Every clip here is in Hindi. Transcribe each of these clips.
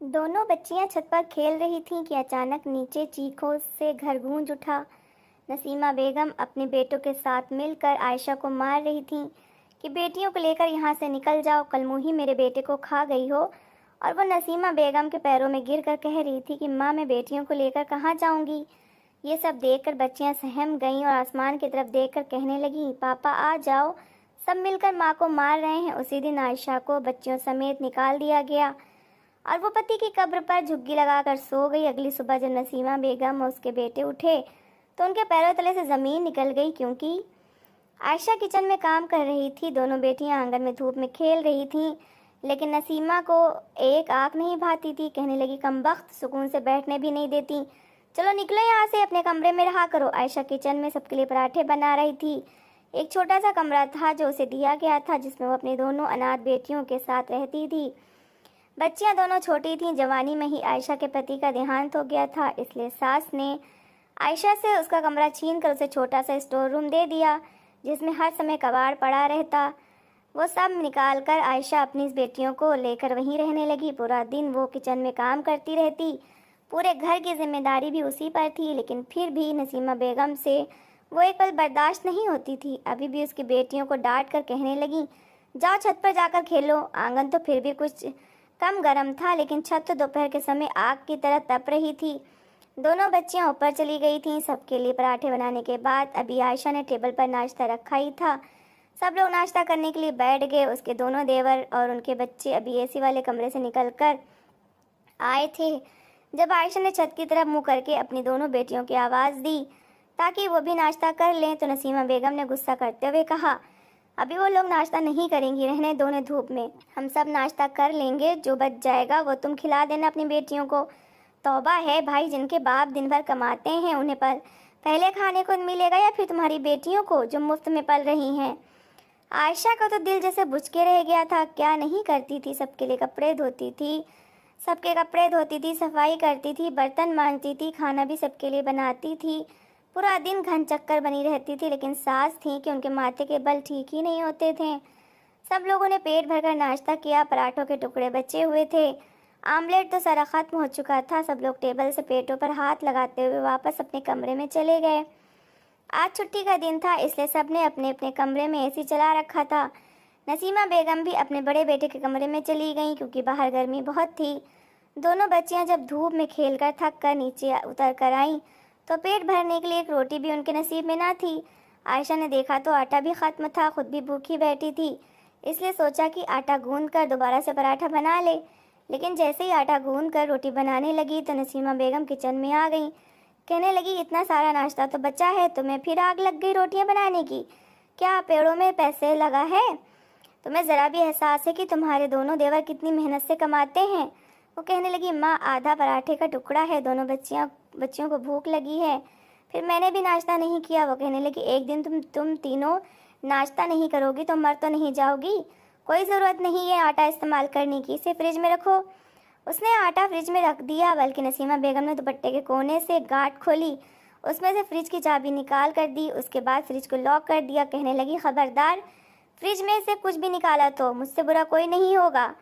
दोनों बच्चियां छत पर खेल रही थीं कि अचानक नीचे चीखों से घर गूंज उठा। नसीमा बेगम अपने बेटों के साथ मिलकर आयशा को मार रही थीं कि बेटियों को लेकर यहाँ से निकल जाओ, कल मुही मेरे बेटे को खा गई हो। और वो नसीमा बेगम के पैरों में गिरकर कह रही थी कि माँ, मैं बेटियों को लेकर कहाँ जाऊंगी। ये सब देखकर बच्चियां सहम गईं और आसमान की तरफ देखकर कहने लगीं, पापा आ जाओ, सब मिलकर माँ को मार रहे हैं। उसी दिन आयशा को बच्चियों समेत निकाल दिया गया और वो पति की कब्र पर झुग्गी लगाकर सो गई। अगली सुबह जब नसीमा बेगम और उसके बेटे उठे तो उनके पैरों तले से ज़मीन निकल गई, क्योंकि आयशा किचन में काम कर रही थी। दोनों बेटियां आंगन में धूप में खेल रही थीं, लेकिन नसीमा को एक आँख नहीं भाती थी। कहने लगी, कमबख्त, सुकून से बैठने भी नहीं देती, चलो निकलो यहाँ से, अपने कमरे में रहा करो। आयशा किचन में सबके लिए पराठे बना रही थी। एक छोटा सा कमरा था जो उसे दिया गया था, जिसमें वो अपनी दोनों अनाथ बेटियों के साथ रहती थी। बच्चियां दोनों छोटी थीं। जवानी में ही आयशा के पति का देहांत हो गया था, इसलिए सास ने आयशा से उसका कमरा छीन कर उसे छोटा सा स्टोर रूम दे दिया, जिसमें हर समय कबाड़ पड़ा रहता। वो सब निकाल कर आयशा अपनी बेटियों को लेकर वहीं रहने लगी। पूरा दिन वो किचन में काम करती रहती, पूरे घर की जिम्मेदारी भी उसी पर थी, लेकिन फिर भी नसीमा बेगम से वो एक पल बर्दाश्त नहीं होती थी। अभी भी उसकी बेटियों को डांट कर कहने लगी, जाओ छत पर जाकर खेलो। आंगन तो फिर भी कुछ कम गर्म था, लेकिन छत तो दोपहर के समय आग की तरह तप रही थी। दोनों बच्चियां ऊपर चली गई थीं। सबके लिए पराठे बनाने के बाद अभी आयशा ने टेबल पर नाश्ता रखा ही था। सब लोग नाश्ता करने के लिए बैठ गए। उसके दोनों देवर और उनके बच्चे अभी एसी वाले कमरे से निकलकर आए थे। जब आयशा ने छत की तरफ मुंह करके अपनी दोनों बेटियों की आवाज़ दी ताकि वो भी नाश्ता कर लें, तो नसीमा बेगम ने गुस्सा करते हुए कहा, अभी वो लोग नाश्ता नहीं करेंगी, रहने दो उन्हें धूप में, हम सब नाश्ता कर लेंगे, जो बच जाएगा वो तुम खिला देना अपनी बेटियों को। तौबा है भाई, जिनके बाप दिन भर कमाते हैं उन्हें पर पहले खाने को मिलेगा या फिर तुम्हारी बेटियों को जो मुफ्त में पल रही हैं। आयशा का तो दिल जैसे बुझ के रह गया था। क्या नहीं करती थी, सबके लिए कपड़े धोती थी, सबके कपड़े धोती थी, सफाई करती थी, बर्तन मांजती थी, खाना भी सबके लिए बनाती थी, पूरा दिन घन चक्कर बनी रहती थी। लेकिन सास थी कि उनके माथे के बल ठीक ही नहीं होते थे। सब लोगों ने पेट भरकर नाश्ता किया। पराठों के टुकड़े बचे हुए थे, आमलेट तो सारा खत्म हो चुका था। सब लोग टेबल से पेटों पर हाथ लगाते हुए वापस अपने कमरे में चले गए। आज छुट्टी का दिन था, इसलिए सबने अपने अपने कमरे में एसी चला रखा था। नसीमा बेगम भी अपने बड़े बेटे के कमरे में चली गईं, क्योंकि बाहर गर्मी बहुत थी। दोनों बच्चियां जब धूप में खेलकर थक कर नीचे उतर कर आईं तो पेट भरने के लिए एक रोटी भी उनके नसीब में ना थी। आयशा ने देखा तो आटा भी ख़त्म था, खुद भी भूखी बैठी थी, इसलिए सोचा कि आटा गूंद कर दोबारा से पराठा बना ले। लेकिन जैसे ही आटा गूंद कर रोटी बनाने लगी तो नसीमा बेगम किचन में आ गई। कहने लगी, इतना सारा नाश्ता तो बचा है, तुम्हें फिर आग लग गई रोटियां बनाने की? क्या पेड़ों में पैसे लगा है? तुम्हें ज़रा भी एहसास है कि तुम्हारे दोनों देवर कितनी मेहनत से कमाते हैं? वो कहने लगी, माँ, आधा पराठे का टुकड़ा है, दोनों बच्चियों को भूख लगी है, फिर मैंने भी नाश्ता नहीं किया। वो कहने लगी, एक दिन तुम तीनों नाश्ता नहीं करोगी तो मर तो नहीं जाओगी? कोई ज़रूरत नहीं है आटा इस्तेमाल करने की, इसे फ्रिज में रखो। उसने आटा फ्रिज में रख दिया, बल्कि नसीमा बेगम ने दुपट्टे के कोने से गांठ खोली, उसमें से फ्रिज की चाबी निकाल कर दी। उसके बाद फ्रिज को लॉक कर दिया। कहने लगी, खबरदार, फ्रिज में से कुछ भी निकाला तो मुझसे बुरा कोई नहीं होगा।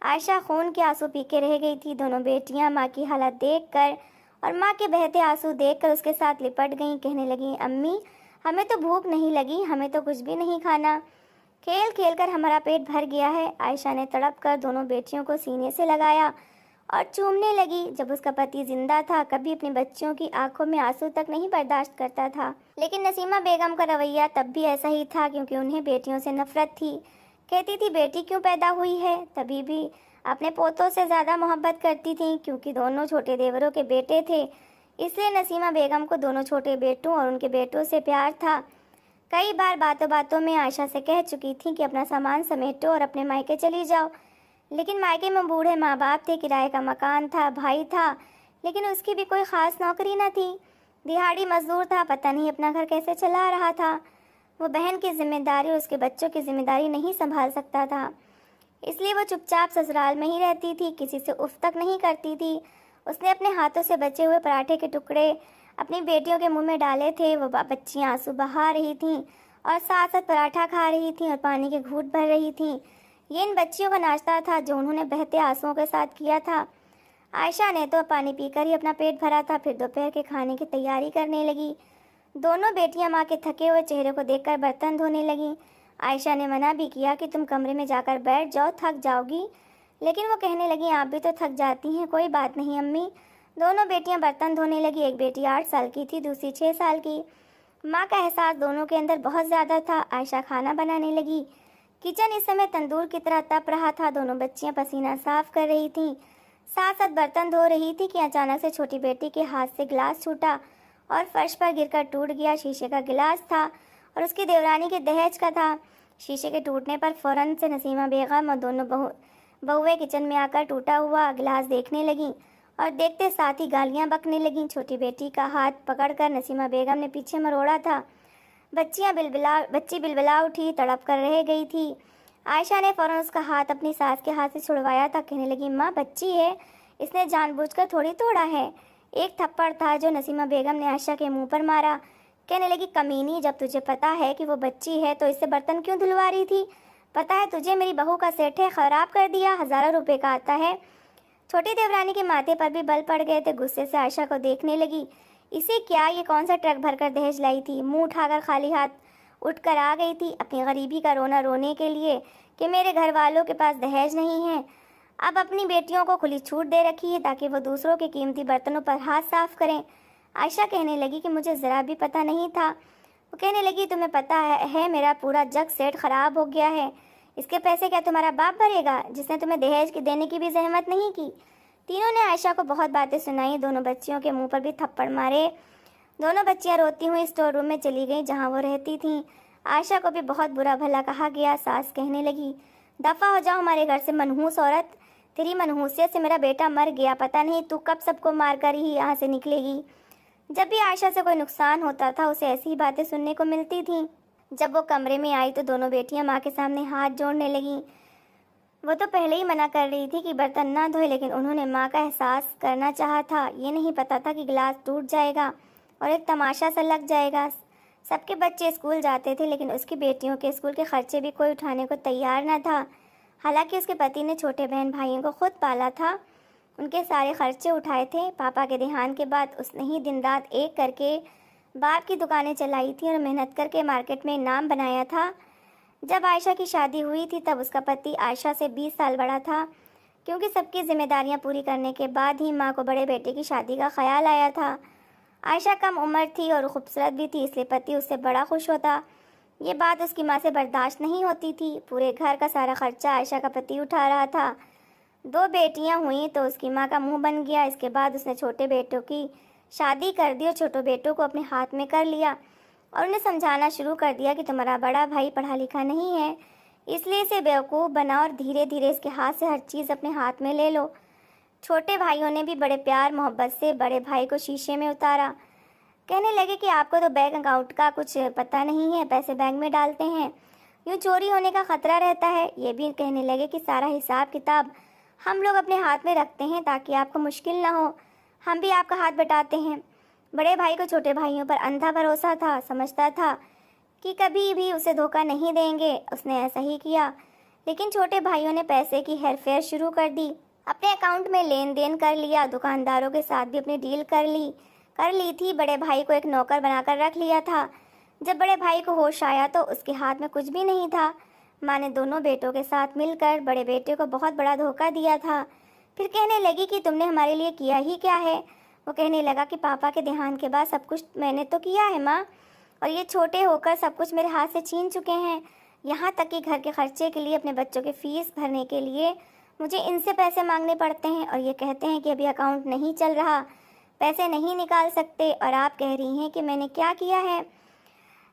आयशा खून के आंसू पी के रह गई थी। दोनों बेटियां माँ की हालत देखकर और माँ के बहते आंसू देखकर उसके साथ लिपट गईं। कहने लगी, अम्मी, हमें तो भूख नहीं लगी, हमें तो कुछ भी नहीं खाना, खेल खेल कर हमारा पेट भर गया है। आयशा ने तड़प कर दोनों बेटियों को सीने से लगाया और चूमने लगी। जब उसका पति जिंदा था, कभी अपनी बच्चियों की आंखों में आंसू तक नहीं बर्दाश्त करता था। लेकिन नसीमा बेगम का रवैया तब भी ऐसा ही था, क्योंकि उन्हें बेटियों से नफरत थी। कहती थी, बेटी क्यों पैदा हुई है? तभी भी अपने पोतों से ज़्यादा मोहब्बत करती थी, क्योंकि दोनों छोटे देवरों के बेटे थे, इसलिए नसीमा बेगम को दोनों छोटे बेटों और उनके बेटों से प्यार था। कई बार बातों बातों में आयशा से कह चुकी थी कि अपना सामान समेटो और अपने मायके चली जाओ, लेकिन मायके में बूढ़े माँ बाप थे, किराए का मकान था, भाई था, लेकिन उसकी भी कोई ख़ास नौकरी न थी, दिहाड़ी मजदूर था, पता नहीं अपना घर कैसे चला रहा था। वो बहन की जिम्मेदारी और उसके बच्चों की जिम्मेदारी नहीं संभाल सकता था, इसलिए वो चुपचाप ससुराल में ही रहती थी, किसी से उफ तक नहीं करती थी। उसने अपने हाथों से बचे हुए पराठे के टुकड़े अपनी बेटियों के मुंह में डाले थे। वो बच्चियां आंसू बहा रही थीं और साथ साथ पराठा खा रही थीं और पानी के घूंट भर रही थीं। ये इन बच्चियों का नाश्ता था जो उन्होंने बहते आंसुओं के साथ किया था। आयशा ने तो पानी पीकर ही अपना पेट भरा था, फिर दोपहर के खाने की तैयारी करने लगी। दोनों बेटियां माँ के थके हुए चेहरे को देखकर बर्तन धोने लगीं। आयशा ने मना भी किया कि तुम कमरे में जाकर बैठ जाओ, थक जाओगी, लेकिन वो कहने लगी आप भी तो थक जाती हैं। कोई बात नहीं अम्मी। दोनों बेटियां बर्तन धोने लगी। एक बेटी 8 साल की थी, दूसरी 6 साल की। माँ का एहसास दोनों के अंदर बहुत ज़्यादा था। आयशा खाना बनाने लगी। किचन इस समय तंदूर की तरह तप रहा था। दोनों बच्चियां पसीना साफ कर रही थीं, साथ साथ बर्तन धो रही थी कि अचानक से छोटी बेटी के हाथ से गिलास छूटा और फर्श पर गिरकर टूट गया। शीशे का गिलास था और उसकी देवरानी के दहेज का था। शीशे के टूटने पर फौरन से नसीमा बेगम और दोनों बहुएं किचन में आकर टूटा हुआ गिलास देखने लगीं और देखते साथ ही गालियां बकने लगीं। छोटी बेटी का हाथ पकड़कर नसीमा बेगम ने पीछे मरोड़ा था। बच्ची बिलबिला उठी, तड़प कर रह गई थी। आयशा ने फौरन उसका हाथ अपनी सास के हाथ से छुड़वाया था। कहने लगी माँ बच्ची है, इसने जानबूझकर थोड़ी तोड़ा है। एक थप्पड़ था जो नसीमा बेगम ने आयशा के मुंह पर मारा। कहने लगी कमीनी, जब तुझे पता है कि वो बच्ची है तो इससे बर्तन क्यों धुलवा रही थी? पता है तुझे मेरी बहू का सेट है, खराब कर दिया, हज़ारों रुपए का आता है। छोटी देवरानी के माथे पर भी बल पड़ गए थे। गुस्से से आयशा को देखने लगी। इसे क्या, ये कौन सा ट्रक भरकर दहेज लाई थी? मुंह उठाकर खाली हाथ उठकर आ गई थी अपनी गरीबी का रोना रोने के लिए कि मेरे घर वालों के पास दहेज नहीं है। अब अपनी बेटियों को खुली छूट दे रखी है ताकि वो दूसरों के कीमती बर्तनों पर हाथ साफ करें। आयशा कहने लगी कि मुझे ज़रा भी पता नहीं था। वो कहने लगी तुम्हें पता है मेरा पूरा जग सेट खराब हो गया है, इसके पैसे क्या तुम्हारा बाप भरेगा जिसने तुम्हें दहेज की देने की भी जहमत नहीं की? तीनों ने आयशा को बहुत बातें सुनाई। दोनों बच्चियों के मुंह पर भी थप्पड़ मारे। दोनों बच्चियां रोती हुई स्टोर रूम में चली गईं जहां वो रहती थीं। आयशा को भी बहुत बुरा भला कहा गया। सास कहने लगी दफ़ा हो जाओ हमारे घर से मनहूस औरत, तेरी मनहूसियत से मेरा बेटा मर गया, पता नहीं तू कब सबको मार कर ही यहाँ से निकलेगी। जब भी आयशा से कोई नुकसान होता था उसे ऐसी ही बातें सुनने को मिलती थीं। जब वो कमरे में आई तो दोनों बेटियां माँ के सामने हाथ जोड़ने लगीं। वो तो पहले ही मना कर रही थी कि बर्तन ना धोए, लेकिन उन्होंने माँ का एहसास करना चाहा था। ये नहीं पता था कि गिलास टूट जाएगा और एक तमाशा सा लग जाएगा। सबके बच्चे स्कूल जाते थे लेकिन उसकी बेटियों के स्कूल के खर्चे भी कोई उठाने को तैयार न था। हालांकि उसके पति ने छोटे बहन भाइयों को खुद पाला था, उनके सारे खर्चे उठाए थे। पापा के देहांत के बाद उसने ही दिन रात एक करके बाप की दुकानें चलाई थी और मेहनत करके मार्केट में नाम बनाया था। जब आयशा की शादी हुई थी तब उसका पति आयशा से 20 साल बड़ा था। क्योंकि सबकी जिम्मेदारियां पूरी करने के बाद ही माँ को बड़े बेटे की शादी का ख्याल आया था। आयशा कम उम्र थी और खूबसूरत भी थी, इसलिए पति उससे बड़ा खुश होता। ये बात उसकी माँ से बर्दाश्त नहीं होती थी। पूरे घर का सारा खर्चा आयशा का पति उठा रहा था। 2 बेटियां हुई तो उसकी माँ का मुंह बन गया। इसके बाद उसने छोटे बेटों की शादी कर दी और छोटे बेटों को अपने हाथ में कर लिया और उन्हें समझाना शुरू कर दिया कि तुम्हारा बड़ा भाई पढ़ा लिखा नहीं है, इसलिए इसे बेवकूफ़ बना और धीरे धीरे इसके हाथ से हर चीज़ अपने हाथ में ले लो। छोटे भाइयों ने भी बड़े प्यार मोहब्बत से बड़े भाई को शीशे में उतारा। कहने लगे कि आपको तो बैंक अकाउंट का कुछ पता नहीं है, पैसे बैंक में डालते हैं, यूँ चोरी होने का खतरा रहता है। ये भी कहने लगे कि सारा हिसाब किताब हम लोग अपने हाथ में रखते हैं ताकि आपको मुश्किल ना हो, हम भी आपका हाथ बटाते हैं। बड़े भाई को छोटे भाइयों पर अंधा भरोसा था, समझता था कि कभी भी उसे धोखा नहीं देंगे। उसने ऐसा ही किया, लेकिन छोटे भाइयों ने पैसे की हेरफेर शुरू कर दी, अपने अकाउंट में लेन देन कर लिया, दुकानदारों के साथ भी अपनी डील कर ली थी। बड़े भाई को एक नौकर बनाकर रख लिया था। जब बड़े भाई को होश आया तो उसके हाथ में कुछ भी नहीं था। माँ ने दोनों बेटों के साथ मिलकर बड़े बेटे को बहुत बड़ा धोखा दिया था। फिर कहने लगी कि तुमने हमारे लिए किया ही क्या है? वो कहने लगा कि पापा के देहांत के बाद सब कुछ मैंने तो किया है माँ, और ये छोटे होकर सब कुछ मेरे हाथ से छीन चुके हैं। यहाँ तक कि घर के खर्चे के लिए, अपने बच्चों के फीस भरने के लिए मुझे इनसे पैसे मांगने पड़ते हैं और ये कहते हैं कि अभी अकाउंट नहीं चल रहा, पैसे नहीं निकाल सकते। और आप कह रही हैं कि मैंने क्या किया है?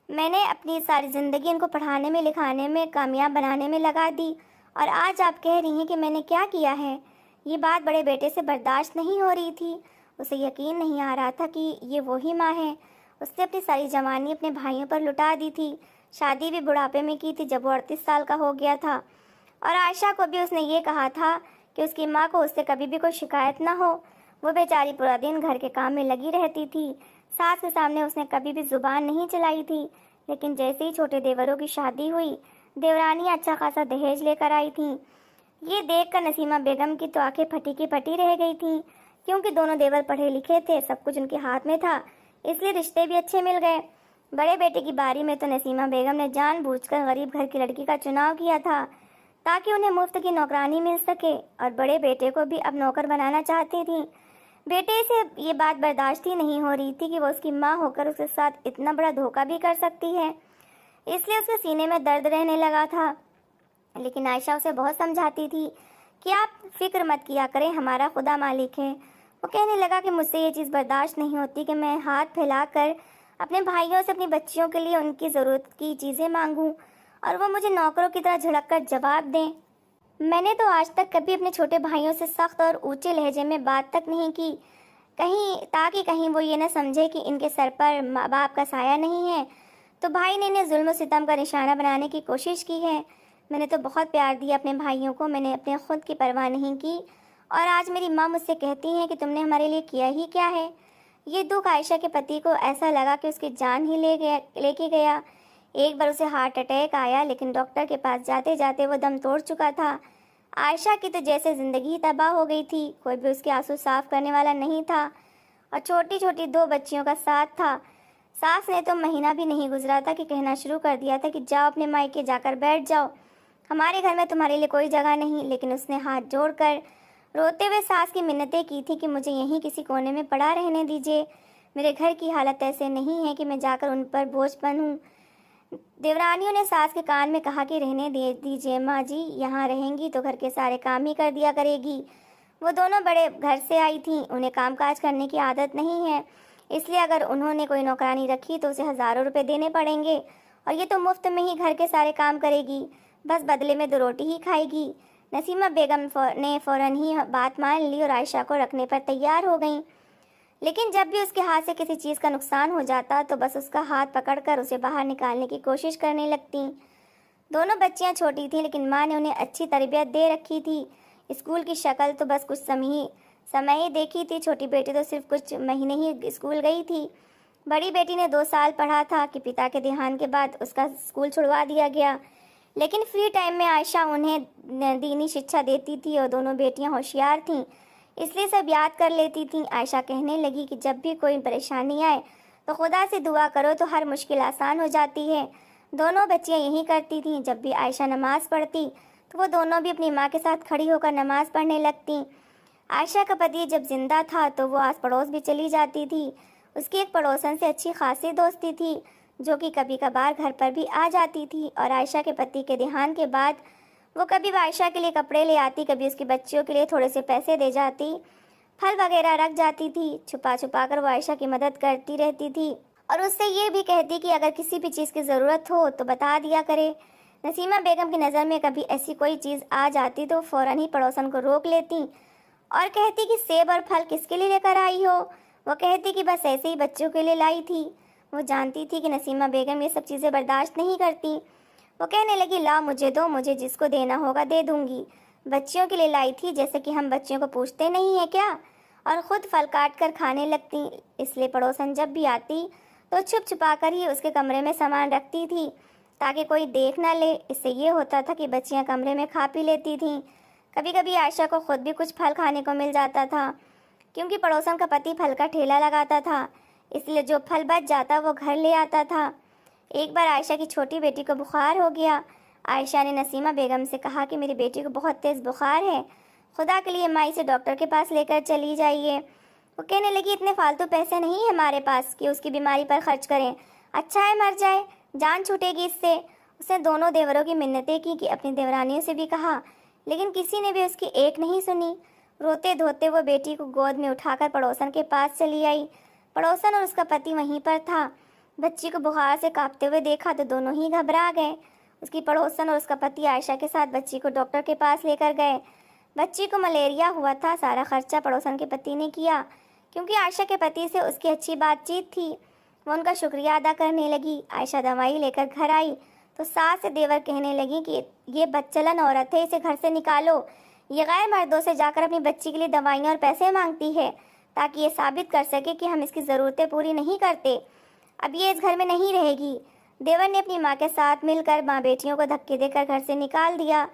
मैंने अपनी सारी ज़िंदगी इनको पढ़ाने में, लिखाने में, कामयाब बनाने में लगा दी और आज आप कह रही हैं कि मैंने क्या किया है? ये बात बड़े बेटे से बर्दाश्त नहीं हो रही थी। उसे यकीन नहीं आ रहा था कि ये वही माँ है। उसने अपनी सारी जवानी अपने भाइयों पर लुटा दी थी। शादी भी बुढ़ापे में की थी जब वो 38 साल का हो गया था। और आयशा को भी उसने ये कहा था कि उसकी माँ को उससे कभी भी कोई शिकायत ना हो। वो बेचारी पूरा दिन घर के काम में लगी रहती थी। सास के सामने उसने कभी भी जुबान नहीं चलाई थी। लेकिन जैसे ही छोटे देवरों की शादी हुई, देवरानी अच्छा खासा दहेज लेकर आई थी। ये देखकर नसीमा बेगम की तो आंखें फटी की फटी रह गई थीं, क्योंकि दोनों देवर पढ़े लिखे थे, सब कुछ उनके हाथ में था, इसलिए रिश्ते भी अच्छे मिल गए। बड़े बेटे की बारी में तो नसीमा बेगम ने जानबूझकर गरीब घर की लड़की का चुनाव किया था, ताकि उन्हें मुफ्त की नौकरानी मिल सके, और बड़े बेटे को भी अब नौकर बनाना चाहती थी। बेटे से ये बात बर्दाश्त ही नहीं हो रही थी कि वो उसकी माँ होकर उसके साथ इतना बड़ा धोखा भी कर सकती है, इसलिए उसके सीने में दर्द रहने लगा था। लेकिन आयशा उसे बहुत समझाती थी कि आप फिक्र मत किया करें, हमारा खुदा मालिक है। वो कहने लगा कि मुझसे ये चीज़ बर्दाश्त नहीं होती कि मैं हाथ फैलाकर अपने भाइयों से अपनी बच्चियों के लिए उनकी ज़रूरत की चीज़ें मांगूं और वो मुझे नौकरों की तरह झड़क कर जवाब दें। मैंने तो आज तक कभी अपने छोटे भाइयों से सख्त और ऊंचे लहजे में बात तक नहीं की, ताकि कहीं वो ये न समझे कि इनके सर पर माँ बाप का साया नहीं है। तो भाई ने इन्हें जुल्म सितम का निशाना बनाने की कोशिश की है। मैंने तो बहुत प्यार दिया अपने भाइयों को, मैंने अपने खुद की परवाह नहीं की, और आज मेरी माँ मुझसे कहती हैं कि तुमने हमारे लिए किया ही क्या है। ये दुख आयशा के पति को ऐसा लगा कि उसकी जान ही लेके गया। एक बार उसे हार्ट अटैक आया, लेकिन डॉक्टर के पास जाते जाते वो दम तोड़ चुका था। आयशा की तो जैसे ज़िंदगी तबाह हो गई थी, कोई भी उसके आंसू साफ करने वाला नहीं था, और छोटी छोटी 2 बच्चियों का साथ था। सास ने तो महीना भी नहीं गुजरा था कि कहना शुरू कर दिया था कि जाओ अपने मायके जाकर बैठ जाओ, हमारे घर में तुम्हारे लिए कोई जगह नहीं। लेकिन उसने हाथ जोड़कर रोते हुए सास की मिन्नतें की थी कि मुझे यहीं किसी कोने में पड़ा रहने दीजिए, मेरे घर की हालत ऐसे नहीं है कि मैं जाकर उन पर बोझ बनूं। देवरानियों ने सास के कान में कहा कि रहने दे दीजिए माँ जी, यहाँ रहेंगी तो घर के सारे काम ही कर दिया करेगी। वो दोनों बड़े घर से आई थीं, उन्हें कामकाज करने की आदत नहीं है, इसलिए अगर उन्होंने कोई नौकरानी रखी तो उसे हज़ारों रुपए देने पड़ेंगे, और ये तो मुफ्त में ही घर के सारे काम करेगी, बस बदले में 2 रोटी ही खाएगी। नसीमा बेगम ने फ़ौरन ही बात मान ली और आयशा को रखने पर तैयार हो गईं। लेकिन जब भी उसके हाथ से किसी चीज़ का नुकसान हो जाता तो बस उसका हाथ पकड़कर उसे बाहर निकालने की कोशिश करने लगती। दोनों बच्चियां छोटी थीं, लेकिन माँ ने उन्हें अच्छी तरबियत दे रखी थी। स्कूल की शक्ल तो बस कुछ समय ही देखी थी। छोटी बेटी तो सिर्फ कुछ महीने ही स्कूल गई थी। बड़ी बेटी ने 2 साल पढ़ा था कि पिता के देहांत के बाद उसका स्कूल छुड़वा दिया गया। लेकिन फ्री टाइम में आयशा उन्हें दीनी शिक्षा देती थी, और दोनों बेटियां होशियार थीं, इसलिए सब याद कर लेती थीं। आयशा कहने लगी कि जब भी कोई परेशानी आए तो खुदा से दुआ करो तो हर मुश्किल आसान हो जाती है। दोनों बच्चियां यही करती थीं। जब भी आयशा नमाज पढ़ती तो वो दोनों भी अपनी माँ के साथ खड़ी होकर नमाज पढ़ने लगती। आयशा का पति जब जिंदा था तो वो आस पड़ोस भी चली जाती थी। उसकी एक पड़ोसन से अच्छी खासी दोस्ती थी, जो कि कभी कभार घर पर भी आ जाती थी, और आयशा के पति के देहांत के बाद वो कभी आयशा के लिए कपड़े ले आती, कभी उसकी बच्चियों के लिए थोड़े से पैसे दे जाती, फल वगैरह रख जाती थी। छुपा छुपा कर वो आयशा की मदद करती रहती थी, और उससे ये भी कहती कि अगर किसी भी चीज़ की ज़रूरत हो तो बता दिया करे। नसीमा बेगम की नज़र में कभी ऐसी कोई चीज़ आ जाती तो फ़ौरन ही पड़ोसन को रोक लेती और कहती कि सेब और फल किसके लिए लेकर आई हो। वो कहती कि बस ऐसे ही बच्चों के लिए लाई थी। वो जानती थी कि नसीमा बेगम ये सब चीज़ें बर्दाश्त नहीं करती। वो कहने लगी, ला मुझे दो, मुझे जिसको देना होगा दे दूंगी। बच्चियों के लिए लाई थी, जैसे कि हम बच्चियों को पूछते नहीं है क्या, और ख़ुद फल काट कर खाने लगती। इसलिए पड़ोसन जब भी आती तो छुप छुपा कर ही उसके कमरे में सामान रखती थी, ताकि कोई देख ना ले। इससे ये होता था कि बच्चियां कमरे में खा पी लेती थीं। कभी कभी आयशा को खुद भी कुछ फल खाने को मिल जाता था, क्योंकि पड़ोसन का पति फल का ठेला लगाता था, इसलिए जो फल बच जाता वो घर ले आता था। एक बार आयशा की छोटी बेटी को बुखार हो गया। आयशा ने नसीमा बेगम से कहा कि मेरी बेटी को बहुत तेज़ बुखार है, खुदा के लिए माई से डॉक्टर के पास लेकर चली जाइए। वो कहने लगी, इतने फालतू पैसे नहीं है हमारे पास कि उसकी बीमारी पर खर्च करें, अच्छा है मर जाए, जान छूटेगी इससे। उसने दोनों देवरों की मिन्नतें की कि अपनी देवरानियों से भी कहा, लेकिन किसी ने भी उसकी एक नहीं सुनी। रोते धोते वो बेटी को गोद में उठाकर पड़ोसन के पास चली आई। पड़ोसन और उसका पति वहीं पर था। बच्ची को बुखार से कांपते हुए देखा तो दोनों ही घबरा गए। उसकी पड़ोसन और उसका पति आयशा के साथ बच्ची को डॉक्टर के पास लेकर गए। बच्ची को मलेरिया हुआ था। सारा खर्चा पड़ोसन के पति ने किया, क्योंकि आयशा के पति से उसकी अच्छी बातचीत थी। वो उनका शुक्रिया अदा करने लगी। आयशा दवाई लेकर घर आई तो सास से देवर कहने लगी कि ये बदचलन औरत है, इसे घर से निकालो। ये गैर मर्दों से जाकर अपनी बच्ची के लिए दवाइयाँ और पैसे मांगती है, ताकि ये साबित कर सके कि हम इसकी ज़रूरतें पूरी नहीं करते। अब ये इस घर में नहीं रहेगी। देवर ने अपनी माँ के साथ मिलकर माँ बेटियों को धक्के देकर घर से निकाल दिया।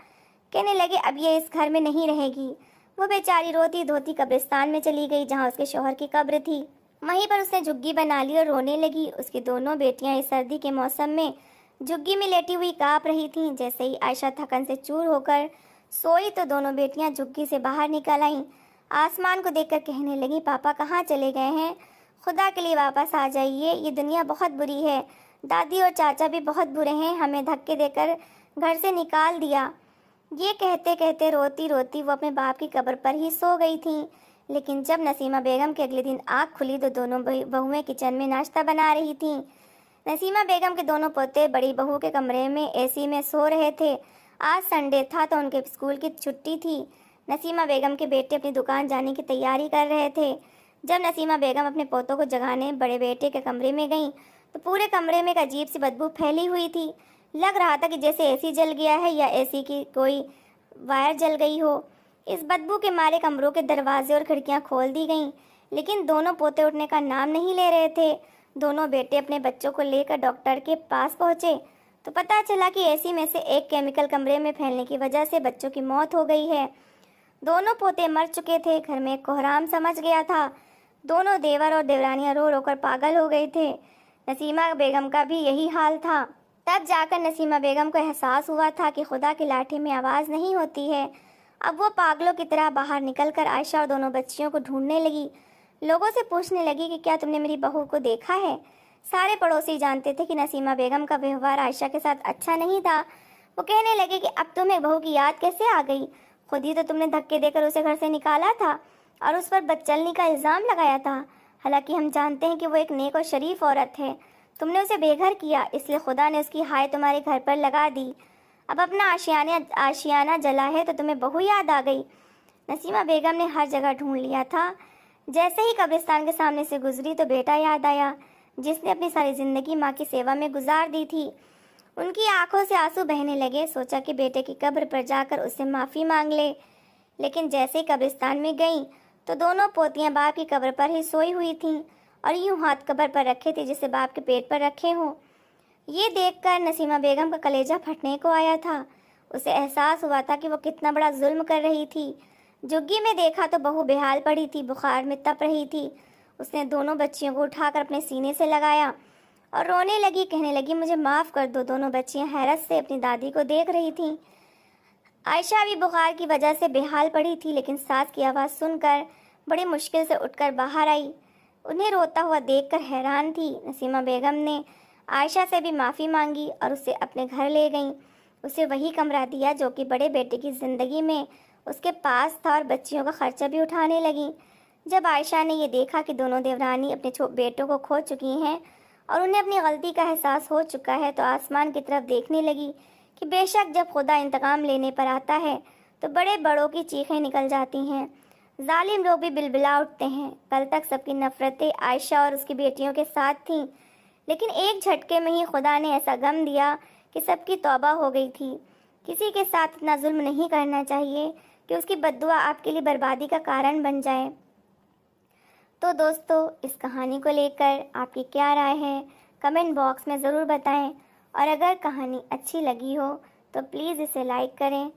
कहने लगे अब ये इस घर में नहीं रहेगी। वो बेचारी रोती धोती कब्रिस्तान में चली गई जहाँ उसके शौहर की कब्र थी। वहीं पर उसने झुग्गी बना ली और रोने लगी। उसकी दोनों बेटियां इस सर्दी के मौसम में झुग्गी में लेटी हुई कांप रही थीं। जैसे ही आयशा थकन से चूर होकर सोई तो दोनों बेटियां झुग्गी से बाहर निकल आईं। आसमान को देखकर कहने लगी, पापा कहाँ चले गए हैं? खुदा के लिए वापस आ जाइए, ये दुनिया बहुत बुरी है। दादी और चाचा भी बहुत बुरे हैं, हमें धक्के देकर घर से निकाल दिया। ये कहते कहते रोती रोती वो अपने बाप की कब्र पर ही सो गई थीं। लेकिन जब नसीमा बेगम के अगले दिन आँख खुली तो दोनों बहुएं किचन में नाश्ता बना रही थीं। नसीमा बेगम के दोनों पोते बड़ी बहू के कमरे में एसी में सो रहे थे। आज संडे था तो उनके स्कूल की छुट्टी थी। नसीमा बेगम के बेटे अपनी दुकान जाने की तैयारी कर रहे थे। जब नसीमा बेगम अपने पोतों को जगाने बड़े बेटे के कमरे में गईं तो पूरे कमरे में एक अजीब सी बदबू फैली हुई थी। लग रहा था कि जैसे एसी जल गया है या एसी की कोई वायर जल गई हो। इस बदबू के मारे कमरों के दरवाजे और खिड़कियां खोल दी गईं, लेकिन दोनों पोते उठने का नाम नहीं ले रहे थे। दोनों बेटे अपने बच्चों को लेकर डॉक्टर के पास पहुंचे तो पता चला कि एसी में से एक केमिकल कमरे में फैलने की वजह से बच्चों की मौत हो गई है। दोनों पोते मर चुके थे। घर में कोहराम समझ गया था। दोनों देवर और देवरानियां रो रो कर पागल हो गए थे। नसीमा बेगम का भी यही हाल था। तब जाकर नसीमा बेगम को एहसास हुआ था कि खुदा की लाठी में आवाज़ नहीं होती है। अब वो पागलों की तरह बाहर निकलकर आयशा और दोनों बच्चियों को ढूंढने लगी। लोगों से पूछने लगी कि क्या तुमने मेरी बहू को देखा है? सारे पड़ोसी जानते थे कि नसीमा बेगम का व्यवहार आयशा के साथ अच्छा नहीं था। वो कहने लगे कि अब तुम्हें बहू की याद कैसे आ गई? खुद ही तो तुमने धक्के देकर उसे घर से निकाला था और उस पर बदचलनी का इल्ज़ाम लगाया था। हालांकि हम जानते हैं कि वो एक नेक और शरीफ औरत है। तुमने उसे बेघर किया, इसलिए खुदा ने उसकी हाय तुम्हारे घर पर लगा दी। अब अपना आशियाना जला है तो तुम्हें बहू याद आ गई। नसीमा बेगम ने हर जगह ढूंढ लिया था। जैसे ही कब्रिस्तान के सामने से गुजरी तो बेटा याद आया, जिसने अपनी सारी ज़िंदगी माँ की सेवा में गुजार दी थी। उनकी आंखों से आंसू बहने लगे। सोचा कि बेटे की कब्र पर जाकर उससे माफ़ी मांग ले। लेकिन जैसे ही कब्रिस्तान में गईं तो दोनों पोतियां बाप की कब्र पर ही सोई हुई थीं और यूं हाथ कब्र पर रखे थे जैसे बाप के पेट पर रखे हों। ये देखकर नसीमा बेगम का कलेजा फटने को आया था। उसे एहसास हुआ था कि वो कितना बड़ा जुल्म कर रही थी। झुग्गी में देखा तो बहू बेहाल पड़ी थी, बुखार में तप रही थी। उसने दोनों बच्चियों को उठाकर अपने सीने से लगाया और रोने लगी। कहने लगी, मुझे माफ़ कर दो। दोनों बच्चियां हैरत से अपनी दादी को देख रही थीं। आयशा भी बुखार की वजह से बेहाल पड़ी थी, लेकिन सास की आवाज़ सुनकर बड़ी मुश्किल से उठकर बाहर आई। उन्हें रोता हुआ देखकर हैरान थी। नसीमा बेगम ने आयशा से भी माफ़ी मांगी और उसे अपने घर ले गईं। उसे वही कमरा दिया जो कि बड़े बेटे की ज़िंदगी में उसके पास था और बच्चियों का खर्चा भी उठाने लगी। जब आयशा ने ये देखा कि दोनों देवरानी अपने बेटों को खो चुकी हैं और उन्हें अपनी गलती का एहसास हो चुका है तो आसमान की तरफ देखने लगी कि बेशक जब खुदा इंतकाम लेने पर आता है तो बड़े बड़ों की चीखें निकल जाती हैं। जालिम लोग भी बिलबिला उठते हैं। कल तक सबकी नफरतें आयशा और उसकी बेटियों के साथ थीं, लेकिन एक झटके में ही खुदा ने ऐसा गम दिया कि सबकी तौबा हो गई थी। किसी के साथ इतना जुल्म नहीं करना चाहिए कि उसकी बद्दुआ आपके लिए बर्बादी का कारण बन जाए। तो दोस्तों, इस कहानी को लेकर आपकी क्या राय है कमेंट बॉक्स में ज़रूर बताएं और अगर कहानी अच्छी लगी हो तो प्लीज़ इसे लाइक करें।